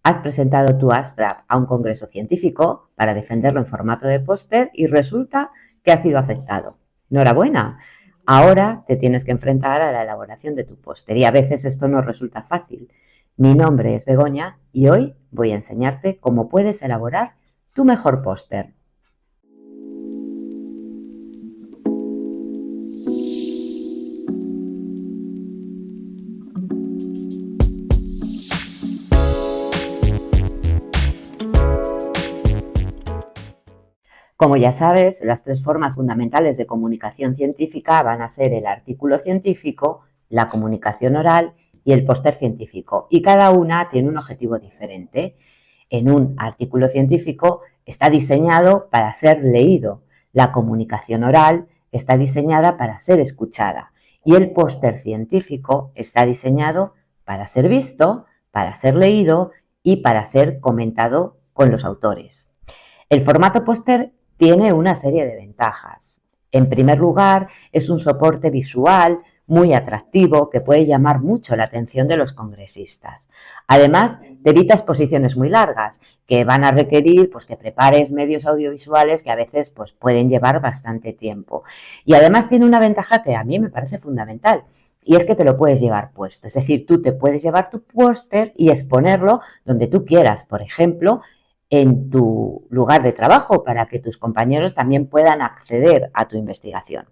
Has presentado tu abstract a un congreso científico para defenderlo en formato de póster y resulta que ha sido aceptado. Enhorabuena. Ahora te tienes que enfrentar a la elaboración de tu póster y a veces esto no resulta fácil. Mi nombre es Begoña y hoy voy a enseñarte cómo puedes elaborar tu mejor póster. Como ya sabes, las tres formas fundamentales de comunicación científica van a ser el artículo científico, la comunicación oral y el póster científico, y cada una tiene un objetivo diferente. En un artículo científico está diseñado para ser leído, la comunicación oral está diseñada para ser escuchada y el póster científico está diseñado para ser visto, para ser leído y para ser comentado con los autores. El formato póster tiene una serie de ventajas. En primer lugar, es un soporte visual muy atractivo que puede llamar mucho la atención de los congresistas. Además, te evita exposiciones muy largas que van a requerir que prepares medios audiovisuales que a veces pueden llevar bastante tiempo. Y además tiene una ventaja que a mí me parece fundamental, y es que te lo puedes llevar puesto. Es decir, tú te puedes llevar tu póster y exponerlo donde tú quieras, por ejemplo, en tu lugar de trabajo para que tus compañeros también puedan acceder a tu investigación.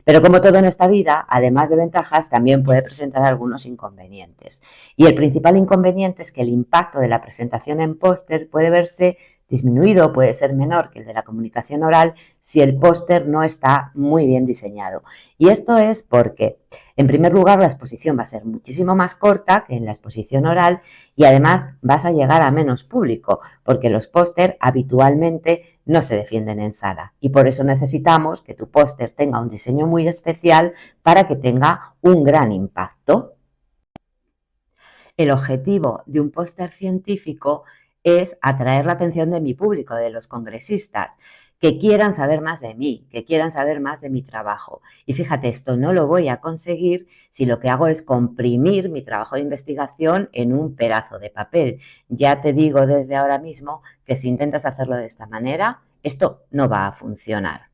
Pero como todo en esta vida, además de ventajas, también puede presentar algunos inconvenientes. Y el principal inconveniente es que el impacto de la presentación en póster puede verse disminuido, puede ser menor que el de la comunicación oral si el póster no está muy bien diseñado. Y esto es porque, en primer lugar, la exposición va a ser muchísimo más corta que en la exposición oral y además vas a llegar a menos público porque los póster habitualmente no se defienden en sala y por eso necesitamos que tu póster tenga un diseño muy especial para que tenga un gran impacto. El objetivo de un póster científico es atraer la atención de mi público, de los congresistas, que quieran saber más de mí, que quieran saber más de mi trabajo. Y fíjate, esto no lo voy a conseguir si lo que hago es comprimir mi trabajo de investigación en un pedazo de papel. Ya te digo desde ahora mismo que si intentas hacerlo de esta manera, esto no va a funcionar.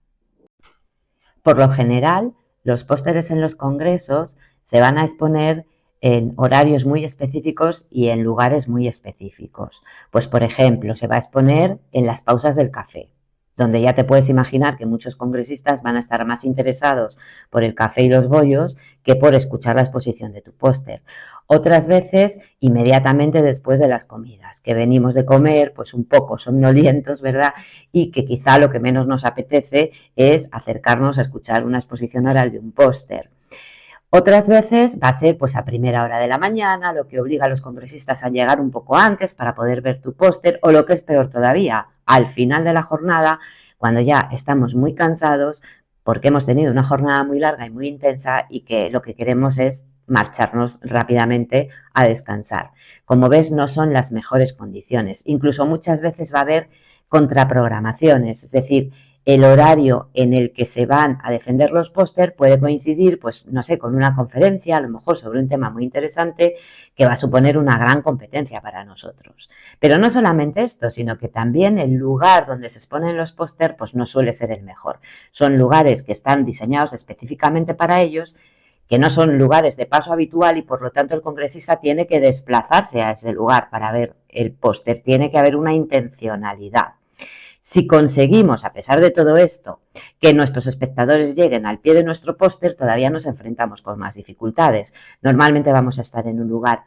Por lo general, los pósteres en los congresos se van a exponer en horarios muy específicos y en lugares muy específicos. Pues, por ejemplo, se va a exponer en las pausas del café, donde ya te puedes imaginar que muchos congresistas van a estar más interesados por el café y los bollos que por escuchar la exposición de tu póster. Otras veces, inmediatamente después de las comidas, que venimos de comer, pues un poco somnolientos, ¿verdad? Y que quizá lo que menos nos apetece es acercarnos a escuchar una exposición oral de un póster. Otras veces va a ser a primera hora de la mañana, lo que obliga a los congresistas a llegar un poco antes para poder ver tu póster, o lo que es peor todavía, al final de la jornada, cuando ya estamos muy cansados porque hemos tenido una jornada muy larga y muy intensa y que lo que queremos es marcharnos rápidamente a descansar. Como ves, no son las mejores condiciones. Incluso muchas veces va a haber contraprogramaciones, es decir, el horario en el que se van a defender los póster puede coincidir, no sé, con una conferencia, a lo mejor sobre un tema muy interesante que va a suponer una gran competencia para nosotros. Pero no solamente esto, sino que también el lugar donde se exponen los póster no suele ser el mejor. Son lugares que están diseñados específicamente para ellos, que no son lugares de paso habitual y por lo tanto el congresista tiene que desplazarse a ese lugar para ver el póster. Tiene que haber una intencionalidad. Si conseguimos, a pesar de todo esto, que nuestros espectadores lleguen al pie de nuestro póster, todavía nos enfrentamos con más dificultades. Normalmente vamos a estar en un lugar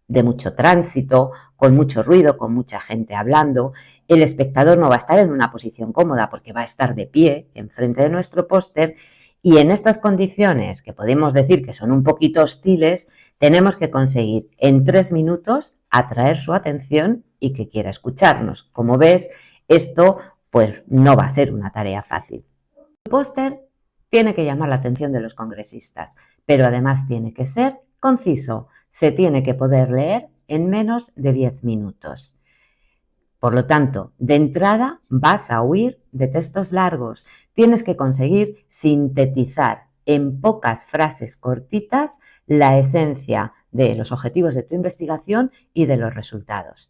de mucho tránsito, con mucho ruido, con mucha gente hablando. El espectador no va a estar en una posición cómoda porque va a estar de pie enfrente de nuestro póster y en estas condiciones, que podemos decir que son un poquito hostiles, tenemos que conseguir en 3 minutos atraer su atención y que quiera escucharnos. Como ves, esto no va a ser una tarea fácil. El póster tiene que llamar la atención de los congresistas, pero además tiene que ser conciso. Se tiene que poder leer en menos de 10 minutos. Por lo tanto, de entrada vas a huir de textos largos. Tienes que conseguir sintetizar en pocas frases cortitas la esencia de los objetivos de tu investigación y de los resultados.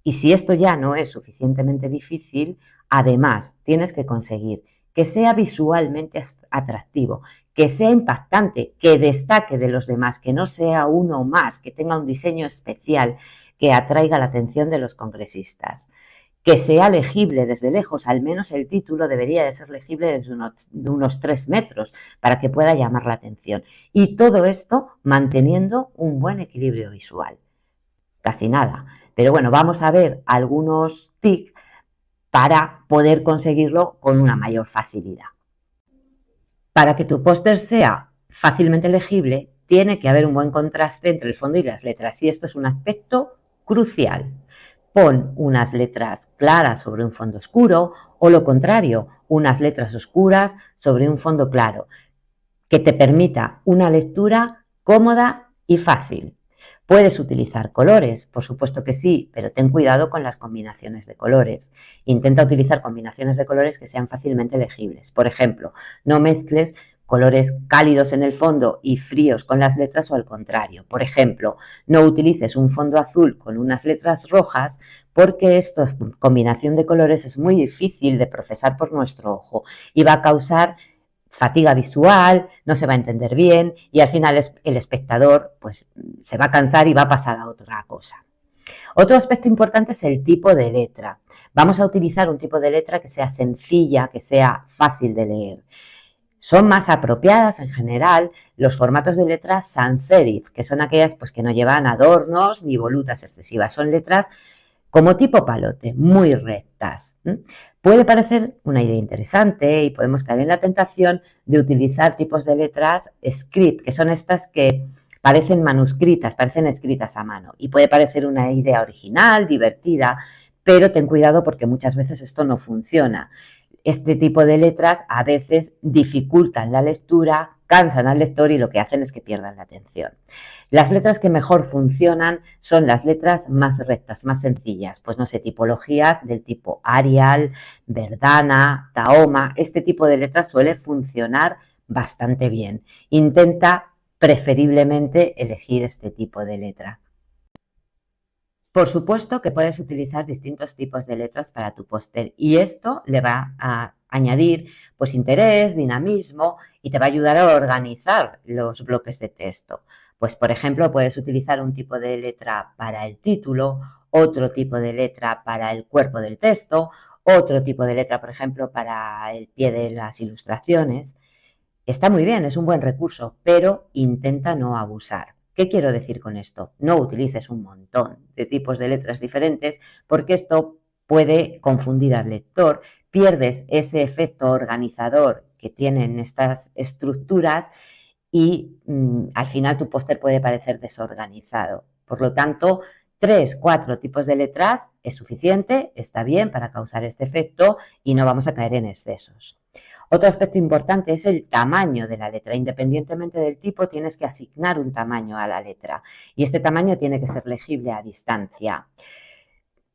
Y si esto ya no es suficientemente difícil, además tienes que conseguir que sea visualmente atractivo, que sea impactante, que destaque de los demás, que no sea uno más, que tenga un diseño especial, que atraiga la atención de los congresistas, que sea legible desde lejos, al menos el título debería de ser legible desde unos 3 metros para que pueda llamar la atención. Y todo esto manteniendo un buen equilibrio visual. Casi nada. Pero bueno, vamos a ver algunos tips para poder conseguirlo con una mayor facilidad. Para que tu póster sea fácilmente legible, tiene que haber un buen contraste entre el fondo y las letras, y esto es un aspecto crucial. Pon unas letras claras sobre un fondo oscuro o lo contrario, unas letras oscuras sobre un fondo claro, que te permita una lectura cómoda y fácil. Puedes utilizar colores, por supuesto que sí, pero ten cuidado con las combinaciones de colores. Intenta utilizar combinaciones de colores que sean fácilmente legibles. Por ejemplo, no mezcles colores cálidos en el fondo y fríos con las letras o al contrario. Por ejemplo, no utilices un fondo azul con unas letras rojas porque esta combinación de colores es muy difícil de procesar por nuestro ojo y va a causar fatiga visual, no se va a entender bien y al final el espectador pues, se va a cansar y va a pasar a otra cosa. Otro aspecto importante es el tipo de letra. Vamos a utilizar un tipo de letra que sea sencilla, que sea fácil de leer. Son más apropiadas en general los formatos de letras sans serif, que son aquellas pues, que no llevan adornos ni volutas excesivas. Son letras como tipo palote, muy rectas. Puede parecer una idea interesante y podemos caer en la tentación de utilizar tipos de letras script, que son estas que parecen manuscritas, parecen escritas a mano. Y puede parecer una idea original, divertida, pero ten cuidado porque muchas veces esto no funciona. Este tipo de letras a veces dificultan la lectura, cansan al lector y lo que hacen es que pierdan la atención. Las letras que mejor funcionan son las letras más rectas, más sencillas, pues no sé, tipologías del tipo Arial, Verdana, Tahoma. Este tipo de letras suele funcionar bastante bien. Intenta preferiblemente elegir este tipo de letra. Por supuesto que puedes utilizar distintos tipos de letras para tu póster y esto le va a añadir pues interés, dinamismo y te va a ayudar a organizar los bloques de texto. Pues por ejemplo puedes utilizar un tipo de letra para el título, otro tipo de letra para el cuerpo del texto, otro tipo de letra por ejemplo para el pie de las ilustraciones. Está muy bien, es un buen recurso, pero intenta no abusar. ¿Qué quiero decir con esto? No utilices un montón de tipos de letras diferentes porque esto puede confundir al lector, pierdes ese efecto organizador que tienen estas estructuras y al final tu póster puede parecer desorganizado. Por lo tanto, 3, 4 tipos de letras es suficiente, está bien para causar este efecto y no vamos a caer en excesos. Otro aspecto importante es el tamaño de la letra. Independientemente del tipo, tienes que asignar un tamaño a la letra y este tamaño tiene que ser legible a distancia.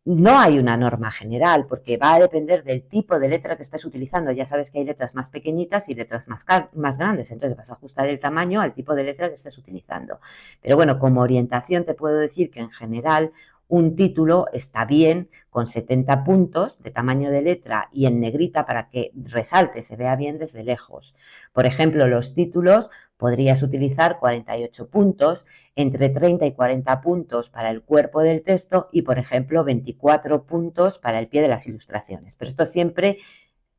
No hay una norma general porque va a depender del tipo de letra que estés utilizando. Ya sabes que hay letras más pequeñitas y letras más grandes, entonces vas a ajustar el tamaño al tipo de letra que estés utilizando. Pero bueno, como orientación te puedo decir que en general un título está bien con 70 puntos de tamaño de letra y en negrita para que resalte, se vea bien desde lejos. Por ejemplo, los títulos podrías utilizar 48 puntos, entre 30 y 40 puntos para el cuerpo del texto y, por ejemplo, 24 puntos para el pie de las ilustraciones. Pero esto siempre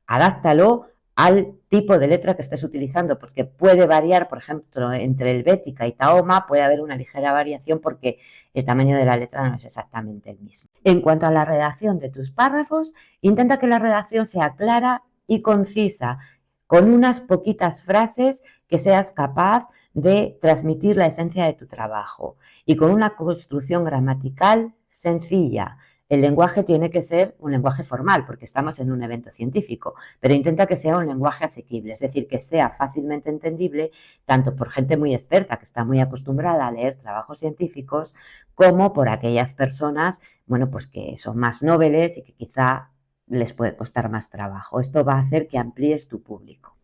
adáptalo al tipo de letra que estés utilizando, porque puede variar, por ejemplo, entre Helvética y Tahoma puede haber una ligera variación porque el tamaño de la letra no es exactamente el mismo. En cuanto a la redacción de tus párrafos, intenta que la redacción sea clara y concisa, con unas poquitas frases que seas capaz de transmitir la esencia de tu trabajo y con una construcción gramatical sencilla. El lenguaje tiene que ser un lenguaje formal porque estamos en un evento científico, pero intenta que sea un lenguaje asequible, es decir, que sea fácilmente entendible tanto por gente muy experta que está muy acostumbrada a leer trabajos científicos como por aquellas personas, bueno, pues que son más noveles y que quizá les puede costar más trabajo. Esto va a hacer que amplíes tu público.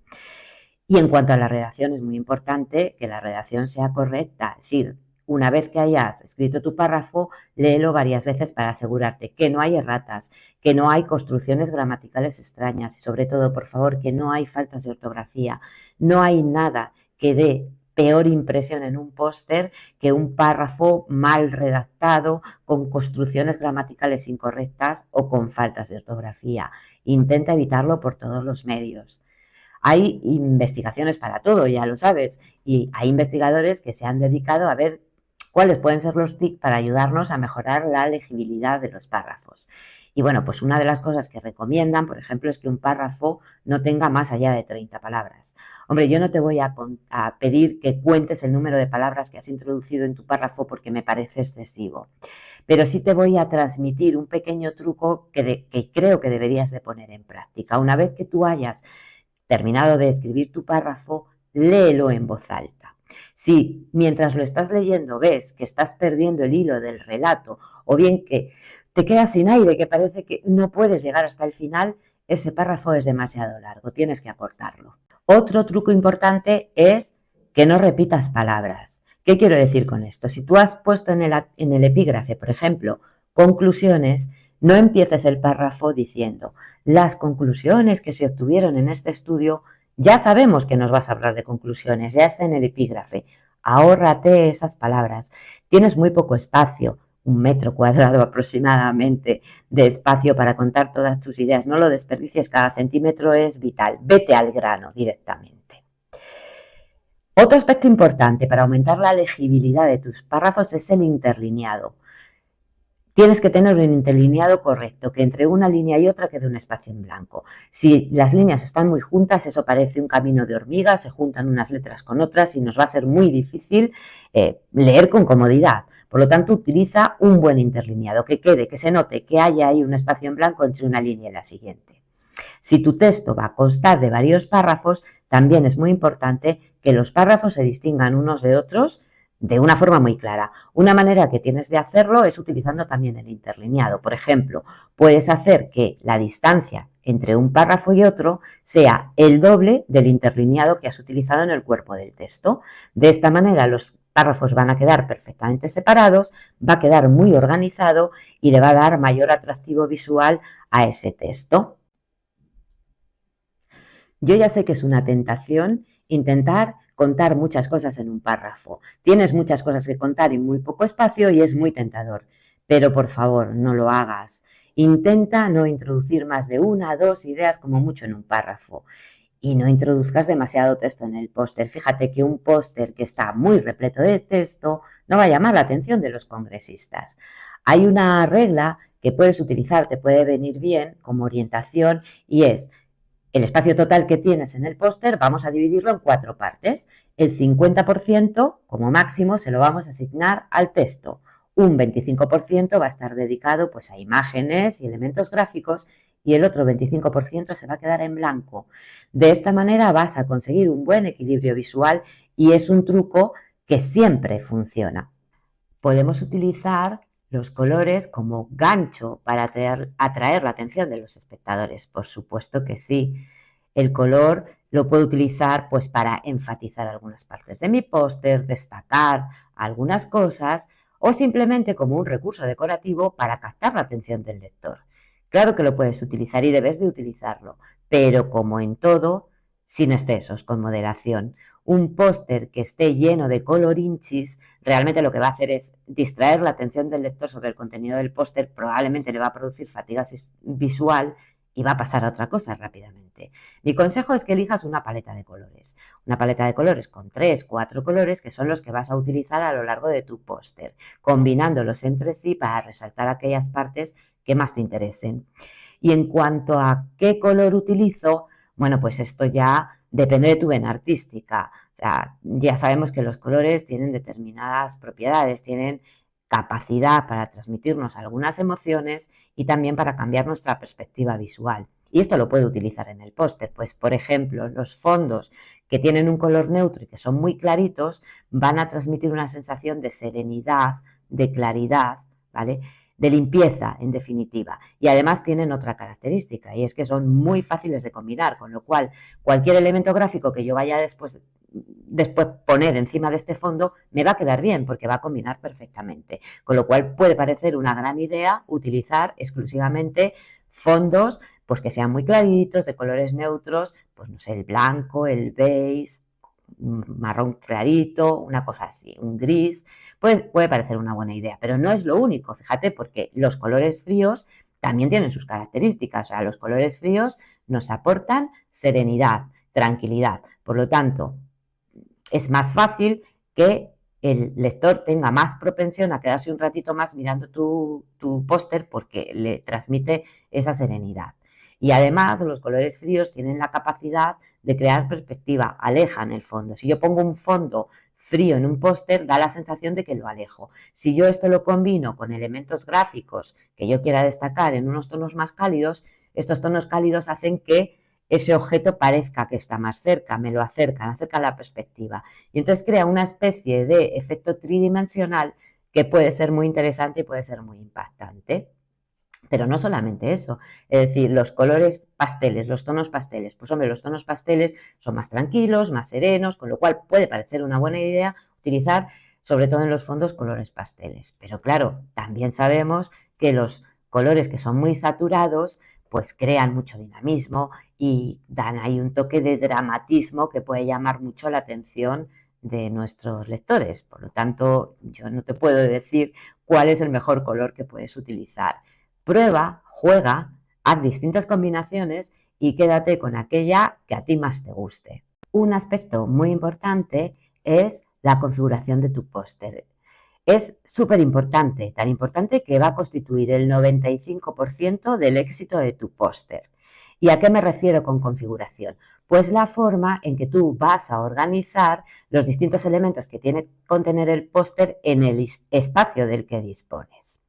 Y en cuanto a la redacción, es muy importante que la redacción sea correcta, es decir, una vez que hayas escrito tu párrafo, léelo varias veces para asegurarte que no hay erratas, que no hay construcciones gramaticales extrañas y sobre todo, por favor, que no hay faltas de ortografía. No hay nada que dé peor impresión en un póster que un párrafo mal redactado, con construcciones gramaticales incorrectas o con faltas de ortografía. Intenta evitarlo por todos los medios. Hay investigaciones para todo, ya lo sabes, y hay investigadores que se han dedicado a ver cuáles pueden ser los tips para ayudarnos a mejorar la legibilidad de los párrafos. Y bueno, pues una de las cosas que recomiendan, por ejemplo, es que un párrafo no tenga más allá de 30 palabras. Hombre, yo no te voy a pedir que cuentes el número de palabras que has introducido en tu párrafo porque me parece excesivo, pero sí te voy a transmitir un pequeño truco que creo que deberías de poner en práctica. Una vez que tú hayas terminado de escribir tu párrafo, léelo en voz alta. Si mientras lo estás leyendo ves que estás perdiendo el hilo del relato o bien que te quedas sin aire, que parece que no puedes llegar hasta el final, ese párrafo es demasiado largo, tienes que acortarlo. Otro truco importante es que no repitas palabras. ¿Qué quiero decir con esto? Si tú has puesto en el epígrafe, por ejemplo, conclusiones, no empieces el párrafo diciendo las conclusiones que se obtuvieron en este estudio. Ya sabemos que nos vas a hablar de conclusiones, ya está en el epígrafe. Ahórrate esas palabras. Tienes muy poco espacio, 1 metro cuadrado aproximadamente de espacio para contar todas tus ideas. No lo desperdicies, cada centímetro es vital. Vete al grano directamente. Otro aspecto importante para aumentar la legibilidad de tus párrafos es el interlineado. Tienes que tener un interlineado correcto, que entre una línea y otra quede un espacio en blanco. Si las líneas están muy juntas, eso parece un camino de hormigas, se juntan unas letras con otras y nos va a ser muy difícil leer con comodidad. Por lo tanto, utiliza un buen interlineado, que quede, que se note que haya ahí un espacio en blanco entre una línea y la siguiente. Si tu texto va a constar de varios párrafos, también es muy importante que los párrafos se distingan unos de otros de una forma muy clara. Una manera que tienes de hacerlo es utilizando también el interlineado. Por ejemplo, puedes hacer que la distancia entre un párrafo y otro sea el doble del interlineado que has utilizado en el cuerpo del texto. De esta manera los párrafos van a quedar perfectamente separados, va a quedar muy organizado y le va a dar mayor atractivo visual a ese texto. Yo ya sé que es una tentación intentar contar muchas cosas en un párrafo. Tienes muchas cosas que contar en muy poco espacio y es muy tentador. Pero por favor, no lo hagas. Intenta no introducir más de 1 o 2 ideas como mucho en un párrafo. Y no introduzcas demasiado texto en el póster. Fíjate que un póster que está muy repleto de texto no va a llamar la atención de los congresistas. Hay una regla que puedes utilizar, te puede venir bien como orientación, y es: el espacio total que tienes en el póster vamos a dividirlo en 4 partes. El 50% como máximo se lo vamos a asignar al texto. Un 25% va a estar dedicado pues a imágenes y elementos gráficos y el otro 25% se va a quedar en blanco. De esta manera vas a conseguir un buen equilibrio visual y es un truco que siempre funciona. Podemos utilizar los colores como gancho para atraer la atención de los espectadores. Por supuesto que sí. El color lo puedo utilizar pues para enfatizar algunas partes de mi póster, destacar algunas cosas o simplemente como un recurso decorativo para captar la atención del lector. Claro que lo puedes utilizar y debes de utilizarlo, pero como en todo, sin excesos, con moderación. Un póster que esté lleno de colorinchis realmente lo que va a hacer es distraer la atención del lector sobre el contenido del póster, probablemente le va a producir fatiga visual y va a pasar a otra cosa rápidamente. Mi consejo es que elijas una paleta de colores con 3, 4 colores que son los que vas a utilizar a lo largo de tu póster, combinándolos entre sí para resaltar aquellas partes que más te interesen. Y en cuanto a qué color utilizo, bueno, pues esto ya depende de tu vena artística. O sea, ya sabemos que los colores tienen determinadas propiedades, tienen capacidad para transmitirnos algunas emociones y también para cambiar nuestra perspectiva visual. Y esto lo puedo utilizar en el póster. Pues, por ejemplo, los fondos que tienen un color neutro y que son muy claritos van a transmitir una sensación de serenidad, de claridad, ¿vale?, de limpieza, en definitiva. Y además tienen otra característica, y es que son muy fáciles de combinar, con lo cual cualquier elemento gráfico que yo vaya después después poner encima de este fondo me va a quedar bien porque va a combinar perfectamente. Con lo cual puede parecer una gran idea utilizar exclusivamente fondos pues que sean muy claritos, de colores neutros, pues no sé, el blanco, el beige, marrón clarito, una cosa así, un gris, pues puede parecer una buena idea, pero no es lo único, fíjate, porque los colores fríos también tienen sus características, o sea, los colores fríos nos aportan serenidad, tranquilidad, por lo tanto, es más fácil que el lector tenga más propensión a quedarse un ratito más mirando tu póster porque le transmite esa serenidad. Y además los colores fríos tienen la capacidad de crear perspectiva, alejan el fondo. Si yo pongo un fondo frío en un póster, da la sensación de que lo alejo. Si yo esto lo combino con elementos gráficos que yo quiera destacar en unos tonos más cálidos, estos tonos cálidos hacen que ese objeto parezca que está más cerca, me lo acercan la perspectiva. Y entonces crea una especie de efecto tridimensional que puede ser muy interesante y puede ser muy impactante. Pero no solamente eso, es decir, los colores pasteles, los tonos pasteles, pues hombre, los tonos pasteles son más tranquilos, más serenos, con lo cual puede parecer una buena idea utilizar, sobre todo en los fondos, colores pasteles. Pero claro, también sabemos que los colores que son muy saturados, pues crean mucho dinamismo y dan ahí un toque de dramatismo que puede llamar mucho la atención de nuestros lectores. Por lo tanto, yo no te puedo decir cuál es el mejor color que puedes utilizar. Prueba, juega, haz distintas combinaciones y quédate con aquella que a ti más te guste. Un aspecto muy importante es la configuración de tu póster. Es súper importante, tan importante que va a constituir el 95% del éxito de tu póster. ¿Y a qué me refiero con configuración? Pues la forma en que tú vas a organizar los distintos elementos que tiene que contener el póster en el espacio del que dispones.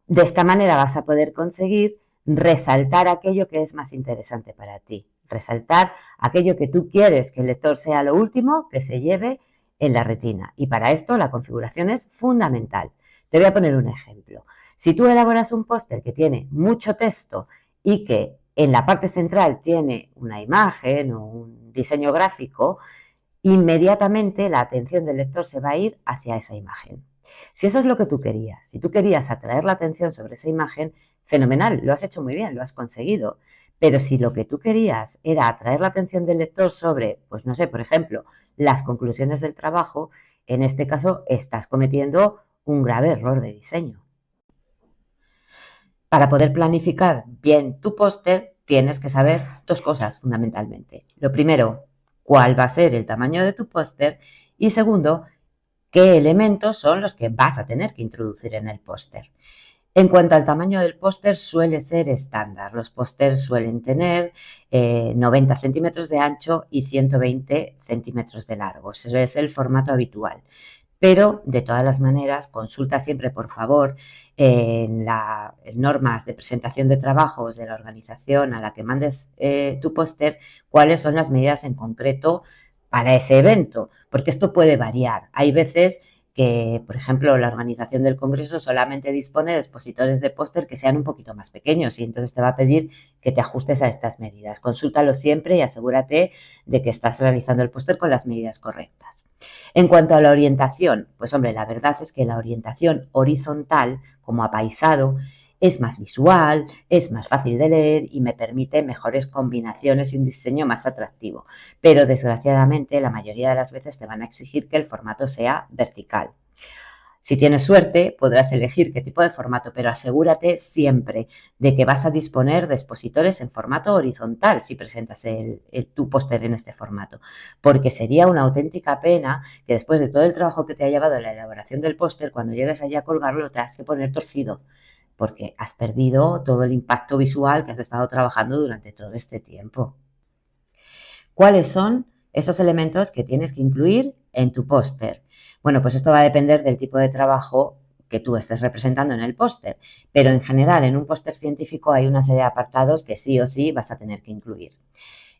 De esta manera vas a poder conseguir resaltar aquello que es más interesante para ti, resaltar aquello que tú quieres que el lector sea lo último que se lleve en la retina. Y para esto la configuración es fundamental. Te voy a poner un ejemplo. Si tú elaboras un póster que tiene mucho texto y que en la parte central tiene una imagen o un diseño gráfico, inmediatamente la atención del lector se va a ir hacia esa imagen. Si eso es lo que tú querías, si tú querías atraer la atención sobre esa imagen, fenomenal, lo has hecho muy bien, lo has conseguido. Pero si lo que tú querías era atraer la atención del lector sobre, pues no sé, por ejemplo, las conclusiones del trabajo, en este caso estás cometiendo un grave error de diseño. Para poder planificar bien tu póster, tienes que saber dos cosas fundamentalmente. Lo primero, cuál va a ser el tamaño de tu póster y segundo, qué elementos son los que vas a tener que introducir en el póster. En cuanto al tamaño del póster, suele ser estándar. Los pósters suelen tener 90 centímetros de ancho y 120 centímetros de largo. Ese es el formato habitual. Pero, de todas las maneras, consulta siempre, por favor, en las normas de presentación de trabajos de la organización a la que mandes tu póster, cuáles son las medidas en concreto para ese evento, porque esto puede variar. Hay veces que, por ejemplo, la organización del congreso solamente dispone de expositores de póster que sean un poquito más pequeños y entonces te va a pedir que te ajustes a estas medidas. Consúltalo siempre y asegúrate de que estás realizando el póster con las medidas correctas. En cuanto a la orientación, pues hombre, la verdad es que la orientación horizontal, como apaisado, es más visual, es más fácil de leer y me permite mejores combinaciones y un diseño más atractivo. Pero desgraciadamente la mayoría de las veces te van a exigir que el formato sea vertical. Si tienes suerte, podrás elegir qué tipo de formato, pero asegúrate siempre de que vas a disponer de expositores en formato horizontal si presentas tu póster en este formato, porque sería una auténtica pena que después de todo el trabajo que te ha llevado la elaboración del póster, cuando llegues allí a colgarlo, lo tengas que poner torcido, porque has perdido todo el impacto visual que has estado trabajando durante todo este tiempo. ¿Cuáles son esos elementos que tienes que incluir en tu póster? Bueno, pues esto va a depender del tipo de trabajo que tú estés representando en el póster, pero en general en un póster científico hay una serie de apartados que sí o sí vas a tener que incluir.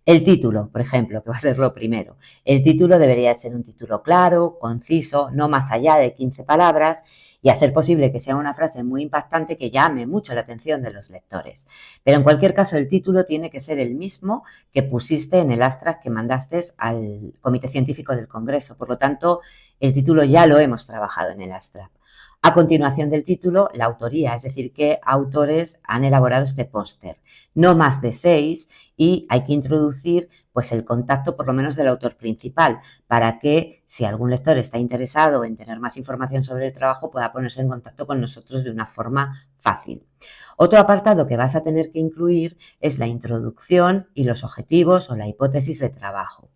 El título, por ejemplo, que va a ser lo primero. El título debería ser un título claro, conciso, no más allá de 15 palabras y a ser posible que sea una frase muy impactante que llame mucho la atención de los lectores. Pero en cualquier caso el título tiene que ser el mismo que pusiste en el abstract que mandaste al Comité Científico del Congreso. Por lo tanto, el título ya lo hemos trabajado en el abstract. A continuación del título, la autoría, es decir, qué autores han elaborado este póster. No más de 6 y hay que introducir pues el contacto por lo menos del autor principal para que si algún lector está interesado en tener más información sobre el trabajo pueda ponerse en contacto con nosotros de una forma fácil. Otro apartado que vas a tener que incluir es la introducción y los objetivos o la hipótesis de trabajo.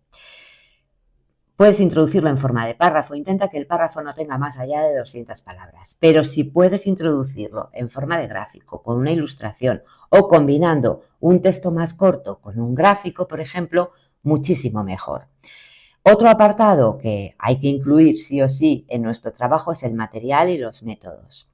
Puedes introducirlo en forma de párrafo, intenta que el párrafo no tenga más allá de 200 palabras, pero si puedes introducirlo en forma de gráfico, con una ilustración o combinando un texto más corto con un gráfico, por ejemplo, muchísimo mejor. Otro apartado que hay que incluir sí o sí en nuestro trabajo es el material y los métodos.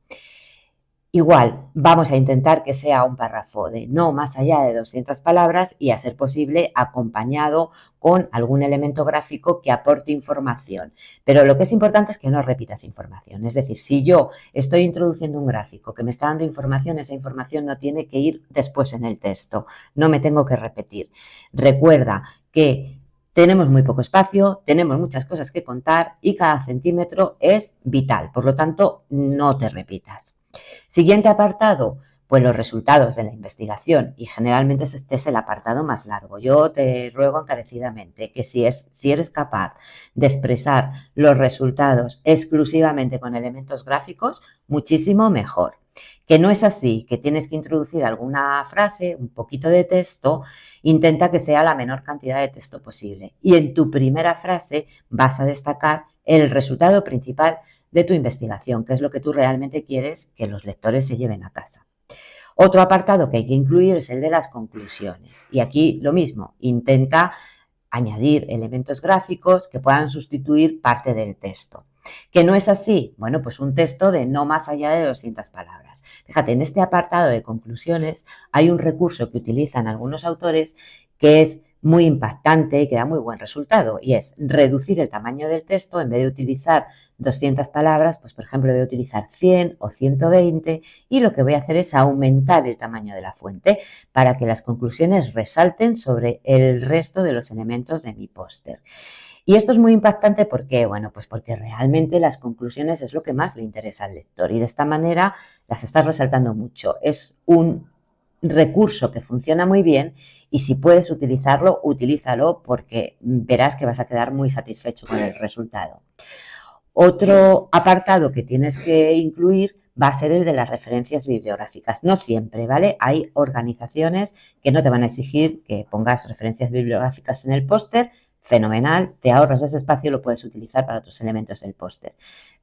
Igual, vamos a intentar que sea un párrafo de no más allá de 200 palabras y, a ser posible, acompañado con algún elemento gráfico que aporte información. Pero lo que es importante es que no repitas información. Es decir, si yo estoy introduciendo un gráfico que me está dando información, esa información no tiene que ir después en el texto. No me tengo que repetir. Recuerda que tenemos muy poco espacio, tenemos muchas cosas que contar y cada centímetro es vital. Por lo tanto, no te repitas. Siguiente apartado, pues los resultados de la investigación, y generalmente este es el apartado más largo. Yo te ruego encarecidamente que si eres capaz de expresar los resultados exclusivamente con elementos gráficos, muchísimo mejor. Que no es así, que tienes que introducir alguna frase, un poquito de texto, intenta que sea la menor cantidad de texto posible. Y en tu primera frase vas a destacar el resultado principal de tu investigación, que es lo que tú realmente quieres que los lectores se lleven a casa. Otro apartado que hay que incluir es el de las conclusiones. Y aquí lo mismo, intenta añadir elementos gráficos que puedan sustituir parte del texto. ¿Que no es así? Bueno, pues un texto de no más allá de 200 palabras. Fíjate, en este apartado de conclusiones hay un recurso que utilizan algunos autores que es muy impactante y que da muy buen resultado, y es reducir el tamaño del texto. En vez de utilizar 200 palabras, pues por ejemplo voy a utilizar 100 o 120 y lo que voy a hacer es aumentar el tamaño de la fuente para que las conclusiones resalten sobre el resto de los elementos de mi póster. Y esto es muy impactante porque, bueno, pues porque realmente las conclusiones es lo que más le interesa al lector y de esta manera las estás resaltando mucho. Es un recurso que funciona muy bien y si puedes utilizarlo, utilízalo porque verás que vas a quedar muy satisfecho con el resultado. Otro apartado que tienes que incluir va a ser el de las referencias bibliográficas. No siempre, ¿vale? Hay organizaciones que no te van a exigir que pongas referencias bibliográficas en el póster. Fenomenal, te ahorras ese espacio y lo puedes utilizar para otros elementos del póster.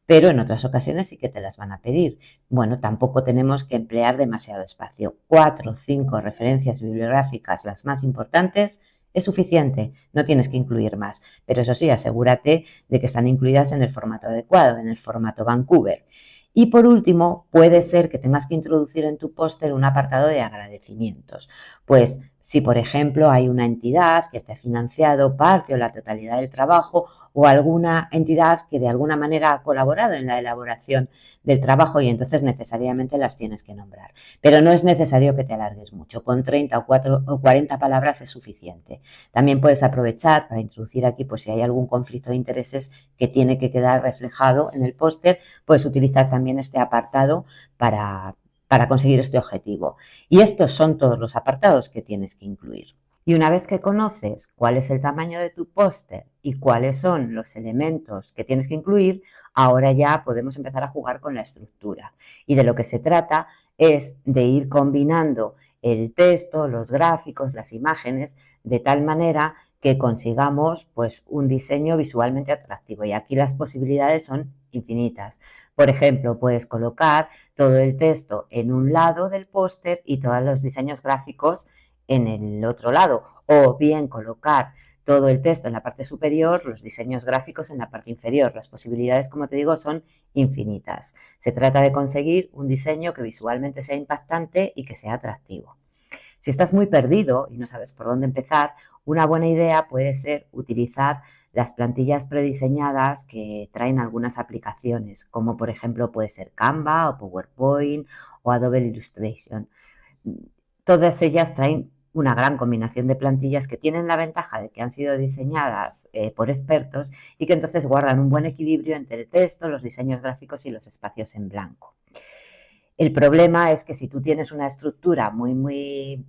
Pero en otras ocasiones sí que te las van a pedir. Bueno, tampoco tenemos que emplear demasiado espacio. 4 o 5 referencias bibliográficas, las más importantes, es suficiente, no tienes que incluir más. Pero eso sí, asegúrate de que están incluidas en el formato adecuado, en el formato Vancouver. Y por último, puede ser que tengas que introducir en tu póster un apartado de agradecimientos. Pues si, por ejemplo, hay una entidad que te ha financiado parte o la totalidad del trabajo o alguna entidad que de alguna manera ha colaborado en la elaboración del trabajo y entonces necesariamente las tienes que nombrar. Pero no es necesario que te alargues mucho, con 30 o 40 palabras es suficiente. También puedes aprovechar para introducir aquí, pues si hay algún conflicto de intereses que tiene que quedar reflejado en el póster, puedes utilizar también este apartado para conseguir este objetivo. Y estos son todos los apartados que tienes que incluir. Y una vez que conoces cuál es el tamaño de tu póster y cuáles son los elementos que tienes que incluir, ahora ya podemos empezar a jugar con la estructura. Y de lo que se trata es de ir combinando el texto, los gráficos, las imágenes, de tal manera que consigamos pues un diseño visualmente atractivo. Y aquí las posibilidades son infinitas. Por ejemplo, puedes colocar todo el texto en un lado del póster y todos los diseños gráficos en el otro lado, o bien colocar todo el texto en la parte superior, los diseños gráficos en la parte inferior. Las posibilidades, como te digo, son infinitas. Se trata de conseguir un diseño que visualmente sea impactante y que sea atractivo. Si estás muy perdido y no sabes por dónde empezar, una buena idea puede ser utilizar las plantillas prediseñadas que traen algunas aplicaciones, como por ejemplo puede ser Canva o PowerPoint o Adobe Illustrator. Todas ellas traen una gran combinación de plantillas que tienen la ventaja de que han sido diseñadas por expertos y que entonces guardan un buen equilibrio entre el texto, los diseños gráficos y los espacios en blanco. El problema es que si tú tienes una estructura muy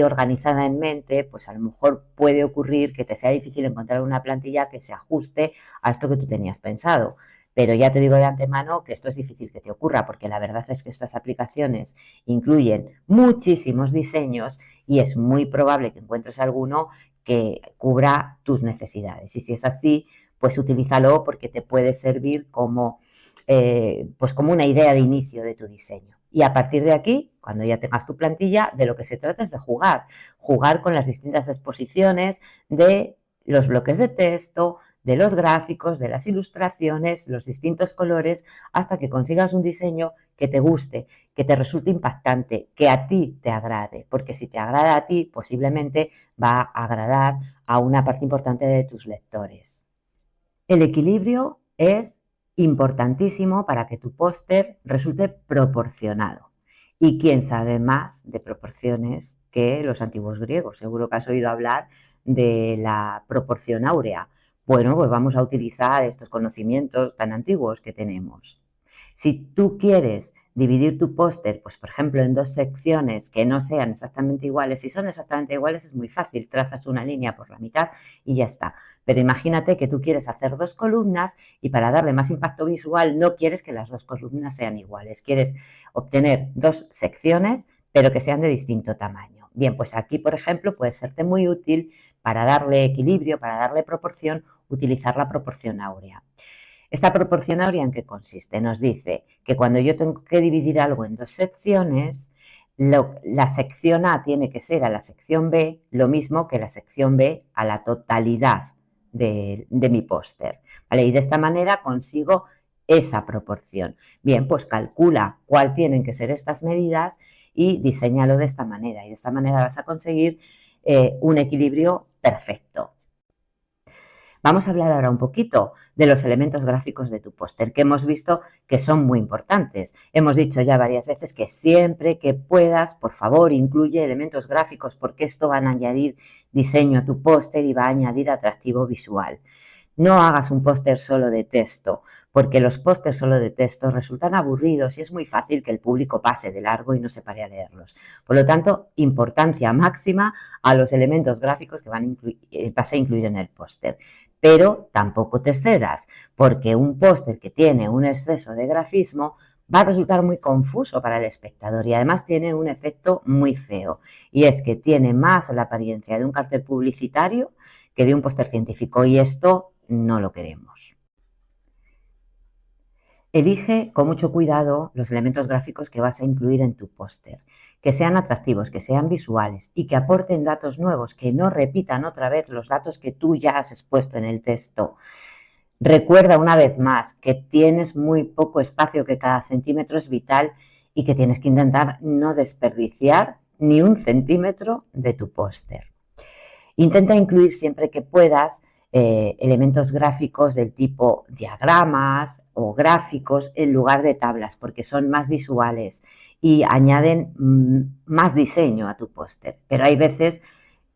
organizada en mente, pues a lo mejor puede ocurrir que te sea difícil encontrar una plantilla que se ajuste a esto que tú tenías pensado. Pero ya te digo de antemano que esto es difícil que te ocurra, porque la verdad es que estas aplicaciones incluyen muchísimos diseños y es muy probable que encuentres alguno que cubra tus necesidades. Y si es así, pues utilízalo porque te puede servir pues como una idea de inicio de tu diseño. Y a partir de aquí, cuando ya tengas tu plantilla, de lo que se trata es de jugar con las distintas exposiciones de los bloques de texto, de los gráficos, de las ilustraciones, los distintos colores, hasta que consigas un diseño que te guste, que te resulte impactante, que a ti te agrade, porque si te agrada a ti, posiblemente va a agradar a una parte importante de tus lectores. El equilibrio es importantísimo para que tu póster resulte proporcionado. ¿Y quién sabe más de proporciones que los antiguos griegos? Seguro que has oído hablar de la proporción áurea. Bueno, pues vamos a utilizar estos conocimientos tan antiguos que tenemos. Si tú quieres dividir tu póster, pues por ejemplo, en dos secciones que no sean exactamente iguales, si son exactamente iguales es muy fácil, trazas una línea por la mitad y ya está. Pero imagínate que tú quieres hacer dos columnas y para darle más impacto visual no quieres que las dos columnas sean iguales, quieres obtener dos secciones pero que sean de distinto tamaño. Bien, pues aquí, por ejemplo, puede serte muy útil para darle equilibrio, para darle proporción, utilizar la proporción áurea. Esta proporción áurea, ¿en qué consiste? Nos dice que cuando yo tengo que dividir algo en dos secciones, la sección A tiene que ser a la sección B lo mismo que la sección B a la totalidad de mi póster, ¿vale? Y de esta manera consigo esa proporción. Bien, pues calcula cuál tienen que ser estas medidas y diséñalo de esta manera. Y de esta manera vas a conseguir un equilibrio perfecto. Vamos a hablar ahora un poquito de los elementos gráficos de tu póster, que hemos visto que son muy importantes. Hemos dicho ya varias veces que siempre que puedas, por favor, incluye elementos gráficos porque esto va a añadir diseño a tu póster y va a añadir atractivo visual. No hagas un póster solo de texto, porque los pósters solo de texto resultan aburridos y es muy fácil que el público pase de largo y no se pare a leerlos. Por lo tanto, importancia máxima a los elementos gráficos que vas a incluir en el póster. Pero tampoco te excedas, porque un póster que tiene un exceso de grafismo va a resultar muy confuso para el espectador y además tiene un efecto muy feo. Y es que tiene más la apariencia de un cartel publicitario que de un póster científico y esto no lo queremos. Elige con mucho cuidado los elementos gráficos que vas a incluir en tu póster, que sean atractivos, que sean visuales y que aporten datos nuevos, que no repitan otra vez los datos que tú ya has expuesto en el texto. Recuerda una vez más que tienes muy poco espacio, que cada centímetro es vital y que tienes que intentar no desperdiciar ni un centímetro de tu póster. Intenta incluir siempre que puedas elementos gráficos del tipo diagramas o gráficos en lugar de tablas, porque son más visuales y añaden más diseño a tu póster. Pero hay veces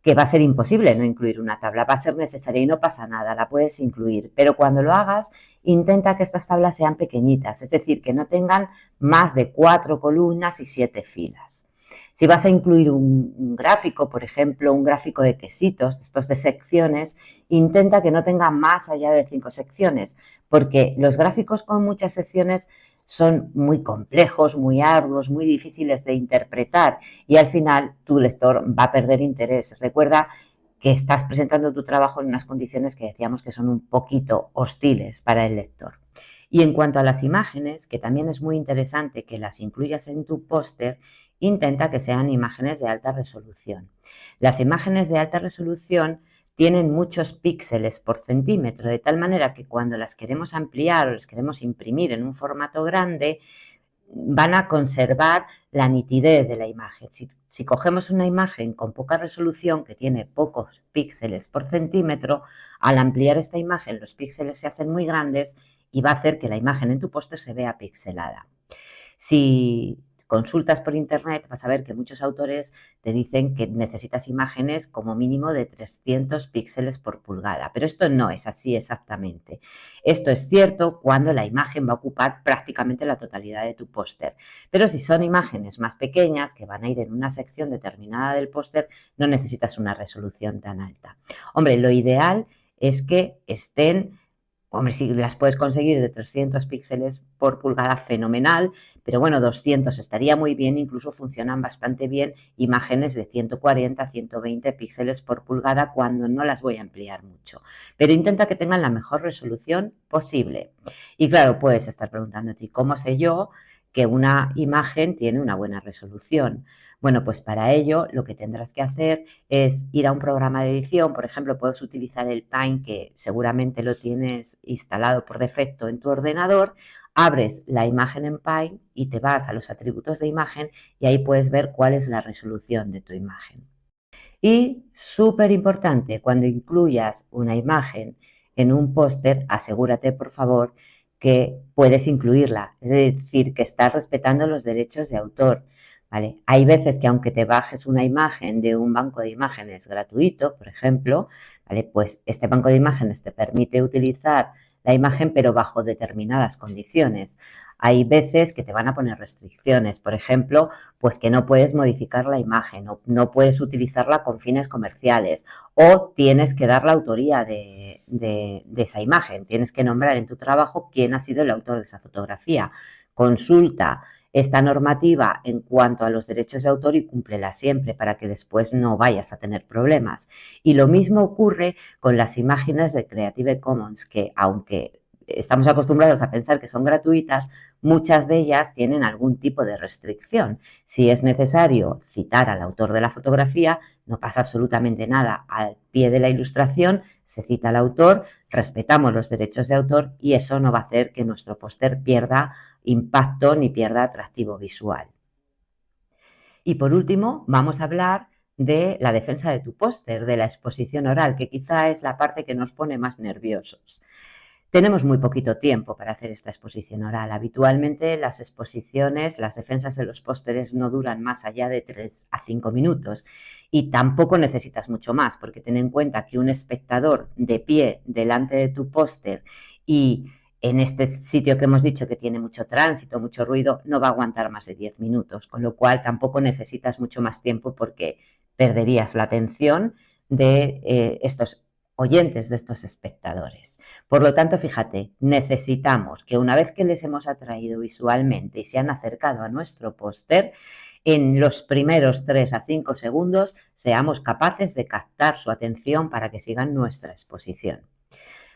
que va a ser imposible no incluir una tabla, va a ser necesaria y no pasa nada, la puedes incluir. Pero cuando lo hagas, intenta que estas tablas sean pequeñitas, es decir, que no tengan más de 4 columnas y 7 filas. Si vas a incluir un gráfico, por ejemplo, un gráfico de quesitos, estos de secciones, intenta que no tenga más allá de 5 secciones, porque los gráficos con muchas secciones son muy complejos, muy arduos, muy difíciles de interpretar y al final tu lector va a perder interés. Recuerda que estás presentando tu trabajo en unas condiciones que decíamos que son un poquito hostiles para el lector. Y en cuanto a las imágenes, que también es muy interesante que las incluyas en tu póster, intenta que sean imágenes de alta resolución. Las imágenes de alta resolución tienen muchos píxeles por centímetro, de tal manera que cuando las queremos ampliar o las queremos imprimir en un formato grande, van a conservar la nitidez de la imagen. Si cogemos una imagen con poca resolución, que tiene pocos píxeles por centímetro, al ampliar esta imagen los píxeles se hacen muy grandes y va a hacer que la imagen en tu póster se vea pixelada. Si consultas por internet vas a ver que muchos autores te dicen que necesitas imágenes como mínimo de 300 píxeles por pulgada, pero esto no es así exactamente. Esto es cierto cuando la imagen va a ocupar prácticamente la totalidad de tu póster, pero si son imágenes más pequeñas que van a ir en una sección determinada del póster, no necesitas una resolución tan alta. Hombre, lo ideal es que estén... Hombre, si las puedes conseguir de 300 píxeles por pulgada, fenomenal, pero bueno, 200 estaría muy bien, incluso funcionan bastante bien imágenes de 140, 120 píxeles por pulgada cuando no las voy a ampliar mucho. Pero intenta que tengan la mejor resolución posible. Y claro, puedes estar preguntándote, ¿cómo sé yo que una imagen tiene una buena resolución? Bueno, pues para ello lo que tendrás que hacer es ir a un programa de edición. Por ejemplo, puedes utilizar el Paint, que seguramente lo tienes instalado por defecto en tu ordenador. Abres la imagen en Paint y te vas a los atributos de imagen y ahí puedes ver cuál es la resolución de tu imagen. Y súper importante, cuando incluyas una imagen en un póster, asegúrate por favor que puedes incluirla, es decir, que estás respetando los derechos de autor. ¿Vale? Hay veces que aunque te bajes una imagen de un banco de imágenes gratuito, por ejemplo, ¿vale? Pues este banco de imágenes te permite utilizar la imagen pero bajo determinadas condiciones. Hay veces que te van a poner restricciones, por ejemplo, pues que no puedes modificar la imagen o no puedes utilizarla con fines comerciales o tienes que dar la autoría de esa imagen, tienes que nombrar en tu trabajo quién ha sido el autor de esa fotografía. Consulta esta normativa en cuanto a los derechos de autor y cúmplela siempre para que después no vayas a tener problemas. Y lo mismo ocurre con las imágenes de Creative Commons, que aunque estamos acostumbrados a pensar que son gratuitas, muchas de ellas tienen algún tipo de restricción. Si es necesario citar al autor de la fotografía, no pasa absolutamente nada. Al pie de la ilustración se cita al autor, respetamos los derechos de autor y eso no va a hacer que nuestro póster pierda impacto ni pierda atractivo visual. Y por último, vamos a hablar de la defensa de tu póster, de la exposición oral, que quizá es la parte que nos pone más nerviosos. Tenemos muy poquito tiempo para hacer esta exposición oral. Habitualmente las exposiciones, las defensas de los pósteres no duran más allá de 3 a 5 minutos y tampoco necesitas mucho más, porque ten en cuenta que un espectador de pie delante de tu póster y en este sitio que hemos dicho que tiene mucho tránsito, mucho ruido, no va a aguantar más de 10 minutos, con lo cual tampoco necesitas mucho más tiempo porque perderías la atención de estos oyentes, de estos espectadores. Por lo tanto, fíjate, necesitamos que una vez que les hemos atraído visualmente y se han acercado a nuestro póster, en los primeros 3 a 5 segundos seamos capaces de captar su atención para que sigan nuestra exposición.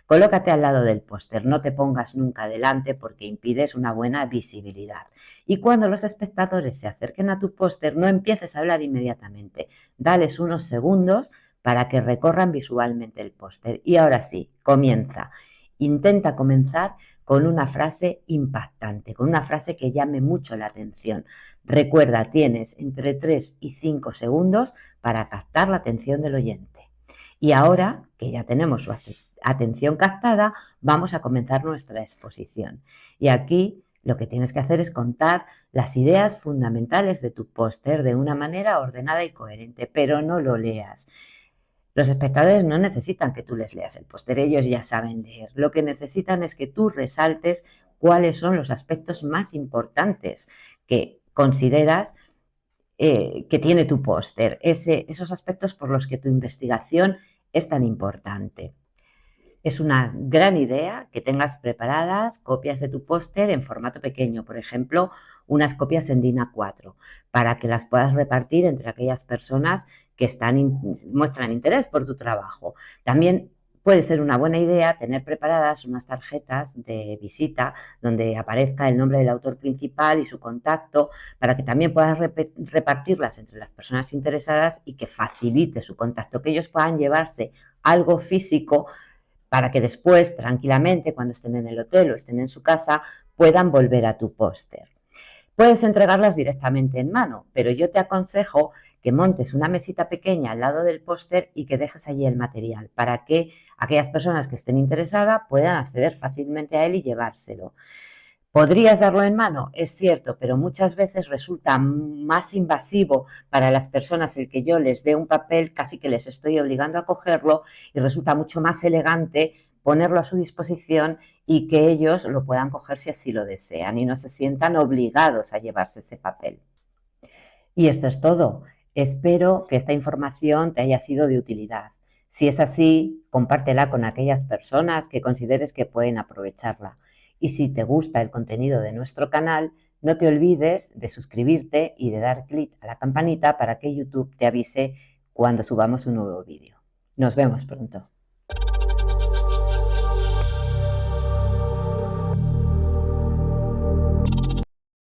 Colócate al lado del póster, no te pongas nunca delante porque impides una buena visibilidad. Y cuando los espectadores se acerquen a tu póster, no empieces a hablar inmediatamente. Dales unos segundos para que recorran visualmente el póster. Y ahora sí, comienza. Intenta comenzar con una frase impactante, con una frase que llame mucho la atención. Recuerda, tienes entre 3 y 5 segundos para captar la atención del oyente. Y ahora que ya tenemos su atención captada, vamos a comenzar nuestra exposición. Y aquí lo que tienes que hacer es contar las ideas fundamentales de tu póster de una manera ordenada y coherente, pero no lo leas. Los espectadores no necesitan que tú les leas el póster, ellos ya saben leer. Lo que necesitan es que tú resaltes cuáles son los aspectos más importantes que consideras que tiene tu póster, esos aspectos por los que tu investigación es tan importante. Es una gran idea que tengas preparadas copias de tu póster en formato pequeño, por ejemplo, unas copias en DIN A4, para que las puedas repartir entre aquellas personas que muestran interés por tu trabajo. También puede ser una buena idea tener preparadas unas tarjetas de visita donde aparezca el nombre del autor principal y su contacto para que también puedas repartirlas entre las personas interesadas y que facilite su contacto, que ellos puedan llevarse algo físico para que después, tranquilamente, cuando estén en el hotel o estén en su casa, puedan volver a tu póster. Puedes entregarlas directamente en mano, pero yo te aconsejo que montes una mesita pequeña al lado del póster y que dejes allí el material para que aquellas personas que estén interesadas puedan acceder fácilmente a él y llevárselo. ¿Podrías darlo en mano? Es cierto, pero muchas veces resulta más invasivo para las personas el que yo les dé un papel, casi que les estoy obligando a cogerlo, y resulta mucho más elegante ponerlo a su disposición y que ellos lo puedan coger si así lo desean y no se sientan obligados a llevarse ese papel. Y esto es todo. Espero que esta información te haya sido de utilidad. Si es así, compártela con aquellas personas que consideres que pueden aprovecharla. Y si te gusta el contenido de nuestro canal, no te olvides de suscribirte y de dar clic a la campanita para que YouTube te avise cuando subamos un nuevo vídeo. Nos vemos pronto.